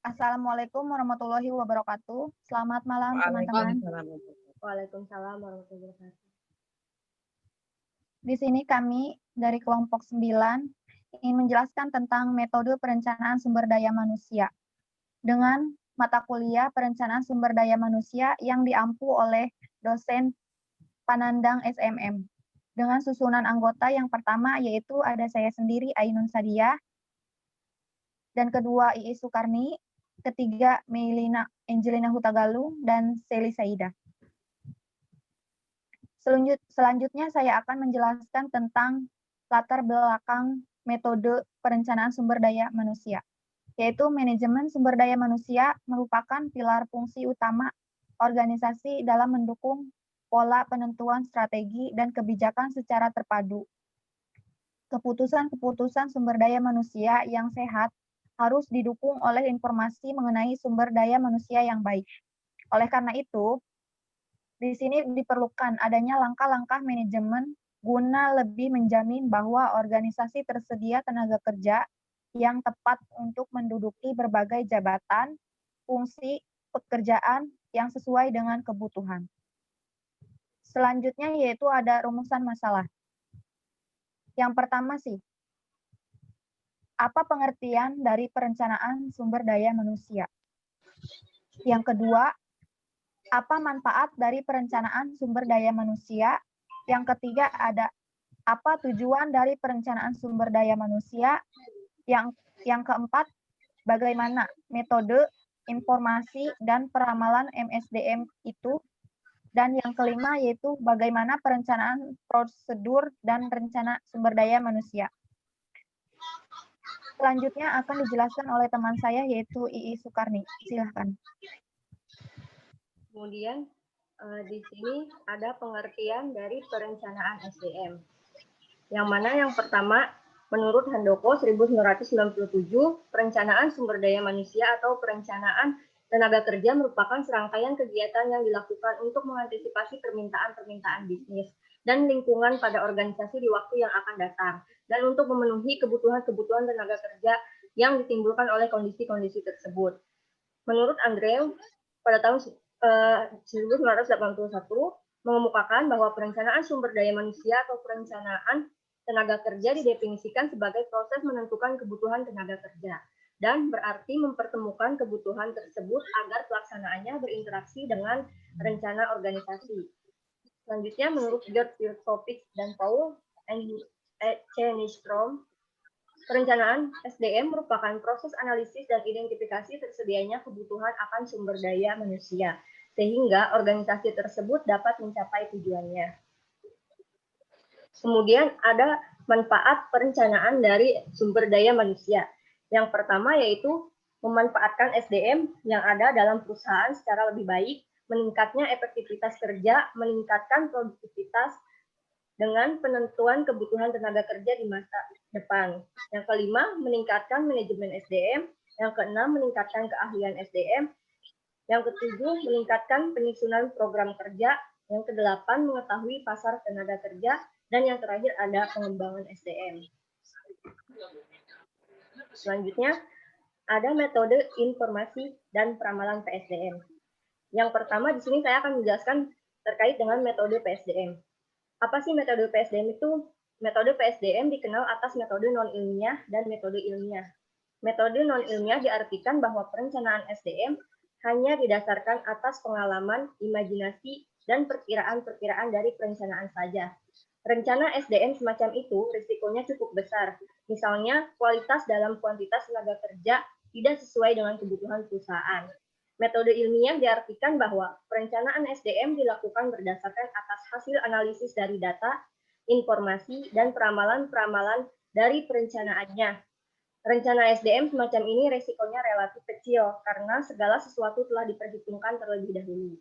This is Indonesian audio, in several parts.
Assalamualaikum warahmatullahi wabarakatuh. Selamat malam, teman-teman. Waalaikumsalam. Waalaikumsalam warahmatullahi wabarakatuh. Di sini kami dari kelompok 9 ingin menjelaskan tentang metode perencanaan sumber daya manusia dengan mata kuliah perencanaan sumber daya manusia yang diampu oleh dosen Panandang SMM. Dengan susunan anggota yang pertama yaitu ada saya sendiri Ainun Sadia, dan kedua Iis Sukarni, ketiga Melina Angelina Hutagalung, dan Seli Saida. Selanjutnya saya akan menjelaskan tentang latar belakang metode perencanaan sumber daya manusia, yaitu manajemen sumber daya manusia merupakan pilar fungsi utama organisasi dalam mendukung pola penentuan strategi dan kebijakan secara terpadu. Keputusan-keputusan sumber daya manusia yang sehat harus didukung oleh informasi mengenai sumber daya manusia yang baik. Oleh karena itu, di sini diperlukan adanya langkah-langkah manajemen guna lebih menjamin bahwa organisasi tersedia tenaga kerja yang tepat untuk menduduki berbagai jabatan, fungsi, pekerjaan yang sesuai dengan kebutuhan. Selanjutnya yaitu ada rumusan masalah. Yang pertama sih, apa pengertian dari perencanaan sumber daya manusia? Yang kedua, apa manfaat dari perencanaan sumber daya manusia? Yang ketiga ada apa tujuan dari perencanaan sumber daya manusia? Yang keempat, bagaimana metode, informasi, dan peramalan MSDM itu? Dan yang kelima yaitu bagaimana perencanaan prosedur dan rencana sumber daya manusia. Selanjutnya akan dijelaskan oleh teman saya yaitu Iis Sukarni. Silahkan. Kemudian di sini ada pengertian dari perencanaan SDM. Yang mana yang pertama, menurut Handoko 1997, perencanaan sumber daya manusia atau perencanaan tenaga kerja merupakan serangkaian kegiatan yang dilakukan untuk mengantisipasi permintaan-permintaan bisnis dan lingkungan pada organisasi di waktu yang akan datang, dan untuk memenuhi kebutuhan-kebutuhan tenaga kerja yang ditimbulkan oleh kondisi-kondisi tersebut. Menurut Andrew, pada tahun 1981, mengemukakan bahwa perencanaan sumber daya manusia atau perencanaan tenaga kerja didefinisikan sebagai proses menentukan kebutuhan tenaga kerja dan berarti mempertemukan kebutuhan tersebut agar pelaksanaannya berinteraksi dengan rencana organisasi. Selanjutnya, menurut George Pirkovic dan Paul Nystrom, perencanaan SDM merupakan proses analisis dan identifikasi tersedianya kebutuhan akan sumber daya manusia, sehingga organisasi tersebut dapat mencapai tujuannya. Kemudian ada manfaat perencanaan dari sumber daya manusia. Yang pertama yaitu memanfaatkan SDM yang ada dalam perusahaan secara lebih baik, meningkatnya efektivitas kerja, meningkatkan produktivitas dengan penentuan kebutuhan tenaga kerja di masa depan. Yang kelima, meningkatkan manajemen SDM. Yang keenam, meningkatkan keahlian SDM. Yang ketujuh, meningkatkan penyusunan program kerja. Yang kedelapan, mengetahui pasar tenaga kerja. Dan yang terakhir ada pengembangan SDM. Selanjutnya, ada metode informasi dan peramalan PSDM. Yang pertama di sini saya akan menjelaskan terkait dengan metode PSDM. Apa sih metode PSDM itu? Metode PSDM dikenal atas metode non-ilmiah dan metode ilmiah. Metode non-ilmiah diartikan bahwa perencanaan SDM hanya didasarkan atas pengalaman, imajinasi, dan perkiraan-perkiraan dari perencanaan saja. Rencana SDM semacam itu risikonya cukup besar. Misalnya, kualitas dalam kuantitas tenaga kerja tidak sesuai dengan kebutuhan perusahaan. Metode ilmiah diartikan bahwa perencanaan SDM dilakukan berdasarkan atas hasil analisis dari data, informasi, dan peramalan-peramalan dari perencanaannya. Rencana SDM semacam ini risikonya relatif kecil karena segala sesuatu telah diperhitungkan terlebih dahulu.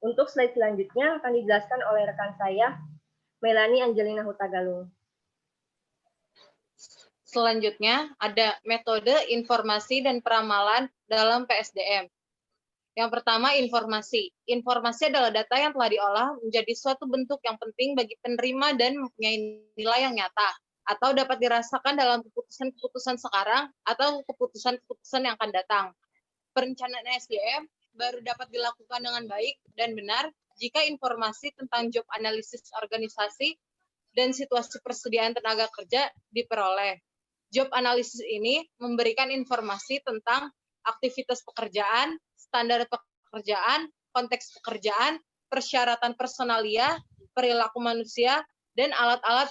Untuk slide selanjutnya akan dijelaskan oleh rekan saya, Melanie Angelina Hutagalung. Selanjutnya ada metode informasi dan peramalan dalam PSDM. Yang pertama, informasi. Informasi adalah data yang telah diolah menjadi suatu bentuk yang penting bagi penerima dan mempunyai nilai yang nyata, atau dapat dirasakan dalam keputusan-keputusan sekarang atau keputusan-keputusan yang akan datang. Perencanaan SDM baru dapat dilakukan dengan baik dan benar jika informasi tentang job analisis organisasi dan situasi persediaan tenaga kerja diperoleh. Job analisis ini memberikan informasi tentang aktivitas pekerjaan, standar pekerjaan, konteks pekerjaan, persyaratan personalia, perilaku manusia, dan alat-alat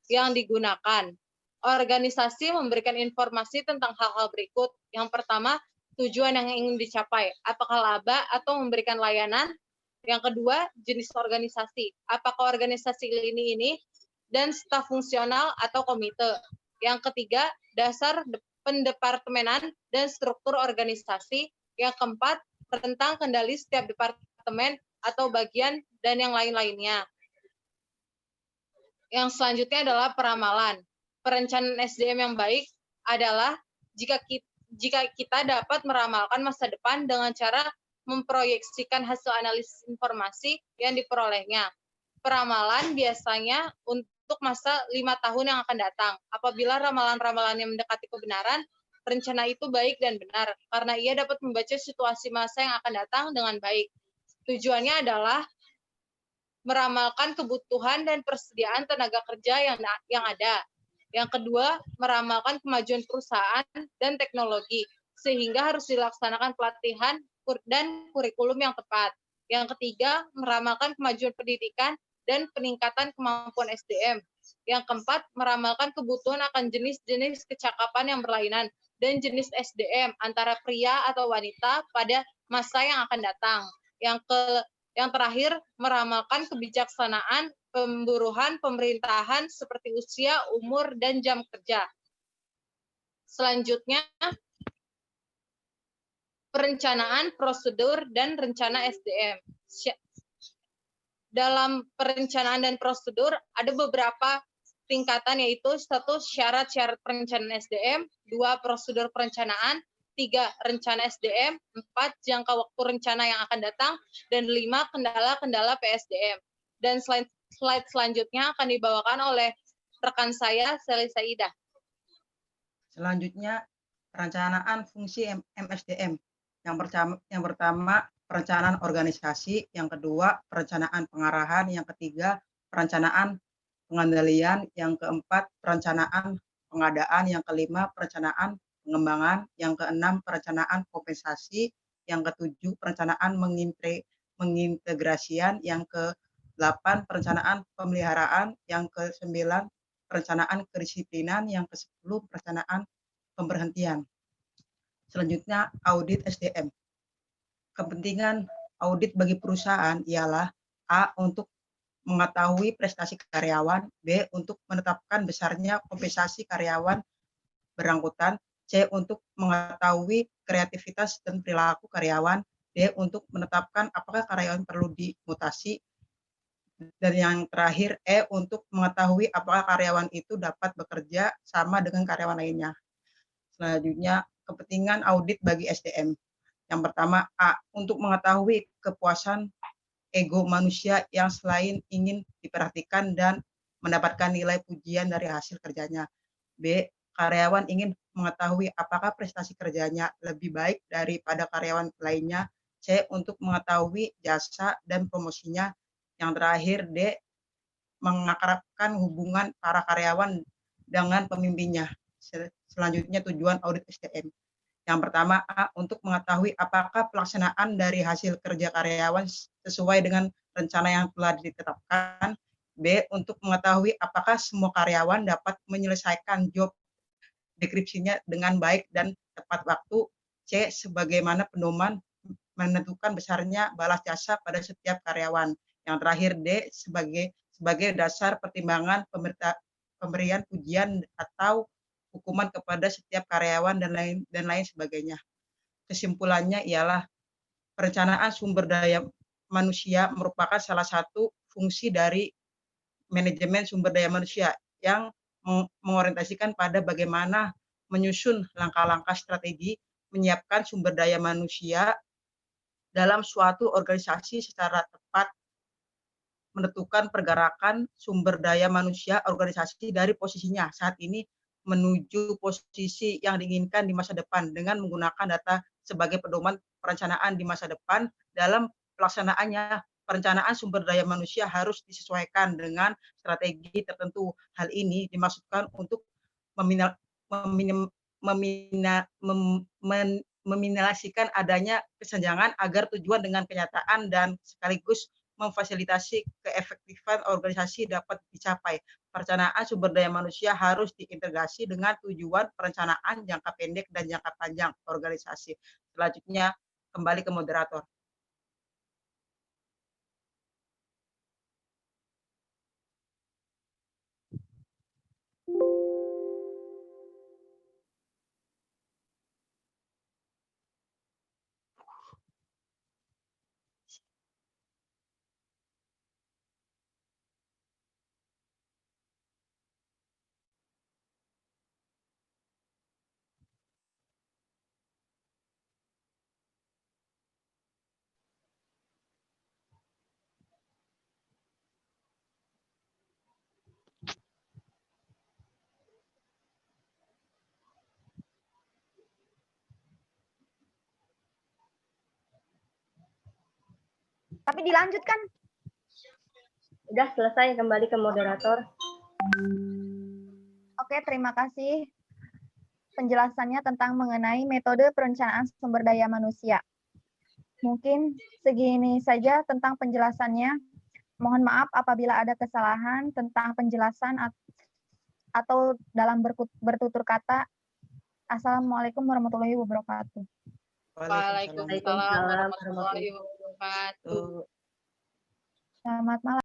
yang digunakan. Organisasi memberikan informasi tentang hal-hal berikut. Yang pertama, tujuan yang ingin dicapai, apakah laba atau memberikan layanan. Yang kedua, jenis organisasi, apakah organisasi ini dan staf fungsional atau komite. Yang ketiga, dasar pendepartemenan dan struktur organisasi. Yang keempat, tentang kendali setiap departemen atau bagian dan yang lain-lainnya. Yang selanjutnya adalah peramalan. Perencanaan SDM yang baik adalah jika kita dapat meramalkan masa depan dengan cara memproyeksikan hasil analisis informasi yang diperolehnya. Peramalan biasanya untuk masa 5 tahun yang akan datang. Apabila ramalan-ramalan yang mendekati kebenaran, rencana itu baik dan benar, karena ia dapat membaca situasi masa yang akan datang dengan baik. Tujuannya adalah meramalkan kebutuhan dan persediaan tenaga kerja yang ada. Yang kedua, meramalkan kemajuan perusahaan dan teknologi, sehingga harus dilaksanakan pelatihan dan kurikulum yang tepat. Yang ketiga, meramalkan kemajuan pendidikan dan peningkatan kemampuan SDM. Yang keempat, meramalkan kebutuhan akan jenis-jenis kecakapan yang berlainan dan jenis SDM antara pria atau wanita pada masa yang akan datang. Yang terakhir, meramalkan kebijaksanaan pemburuhan pemerintahan seperti usia, umur, dan jam kerja. Selanjutnya, perencanaan, prosedur, dan rencana SDM. Dalam perencanaan dan prosedur, ada beberapa tingkatan, yaitu 1. Syarat-syarat perencanaan SDM, 2. Prosedur perencanaan, 3. Rencana SDM, 4. Jangka waktu rencana yang akan datang, dan 5. Kendala-kendala PSDM. Dan slide selanjutnya akan dibawakan oleh rekan saya, Seli Saidah. Selanjutnya, perencanaan fungsi MSDM. Yang pertama, perencanaan organisasi. Yang kedua, perencanaan pengarahan. Yang ketiga, perencanaan pengendalian. Yang keempat, perencanaan pengadaan. Yang kelima, perencanaan pengembangan. Yang keenam, perencanaan kompensasi. Yang ketujuh, perencanaan mengintegrasian. Yang ke-8, perencanaan pemeliharaan. Yang ke-9, perencanaan kedisiplinan. Yang ke-10, perencanaan pemberhentian. Selanjutnya, audit SDM. Kepentingan audit bagi perusahaan ialah A. Untuk mengetahui prestasi karyawan, B. Untuk menetapkan besarnya kompensasi karyawan berangkutan, C. Untuk mengetahui kreativitas dan perilaku karyawan, D. Untuk menetapkan apakah karyawan perlu dimutasi, dan yang terakhir E. Untuk mengetahui apakah karyawan itu dapat bekerja sama dengan karyawan lainnya. Selanjutnya, kepentingan audit bagi SDM. Yang pertama, A. Untuk mengetahui kepuasan ego manusia yang selain ingin diperhatikan dan mendapatkan nilai pujian dari hasil kerjanya. B. Karyawan ingin mengetahui apakah prestasi kerjanya lebih baik daripada karyawan lainnya. C. Untuk mengetahui jasa dan promosinya. Yang terakhir, D. Mengakrabkan hubungan para karyawan dengan pemimpinnya. Selanjutnya, tujuan audit SDM. Yang pertama, A. Untuk mengetahui apakah pelaksanaan dari hasil kerja karyawan sesuai dengan rencana yang telah ditetapkan. B. Untuk mengetahui apakah semua karyawan dapat menyelesaikan job deskripsinya dengan baik dan tepat waktu. C. Sebagaimana pedoman menentukan besarnya balas jasa pada setiap karyawan. Yang terakhir, D. Sebagai dasar pertimbangan pemberian pujian atau hukuman kepada setiap karyawan dan lain sebagainya. Kesimpulannya ialah perencanaan sumber daya manusia merupakan salah satu fungsi dari manajemen sumber daya manusia yang mengorientasikan pada bagaimana menyusun langkah-langkah strategi menyiapkan sumber daya manusia dalam suatu organisasi secara tepat, menentukan pergerakan sumber daya manusia organisasi dari posisinya saat ini menuju posisi yang diinginkan di masa depan dengan menggunakan data sebagai pedoman perencanaan di masa depan. Dalam pelaksanaannya, perencanaan sumber daya manusia harus disesuaikan dengan strategi tertentu. Hal ini dimaksudkan untuk meminimalisasikan adanya kesenjangan agar tujuan dengan kenyataan dan sekaligus memfasilitasi keefektifan organisasi dapat dicapai. Perencanaan sumber daya manusia harus diintegrasi dengan tujuan perencanaan jangka pendek dan jangka panjang organisasi. Selanjutnya, kembali ke moderator. Tapi dilanjutkan. Udah selesai, kembali ke moderator. Oke, terima kasih penjelasannya tentang mengenai metode perencanaan sumber daya manusia. Mungkin segini saja tentang penjelasannya. Mohon maaf apabila ada kesalahan tentang penjelasan atau dalam bertutur kata. Assalamualaikum warahmatullahi wabarakatuh. Waalaikumsalam warahmatullahi wabarakatuh. Tuh. Selamat malam.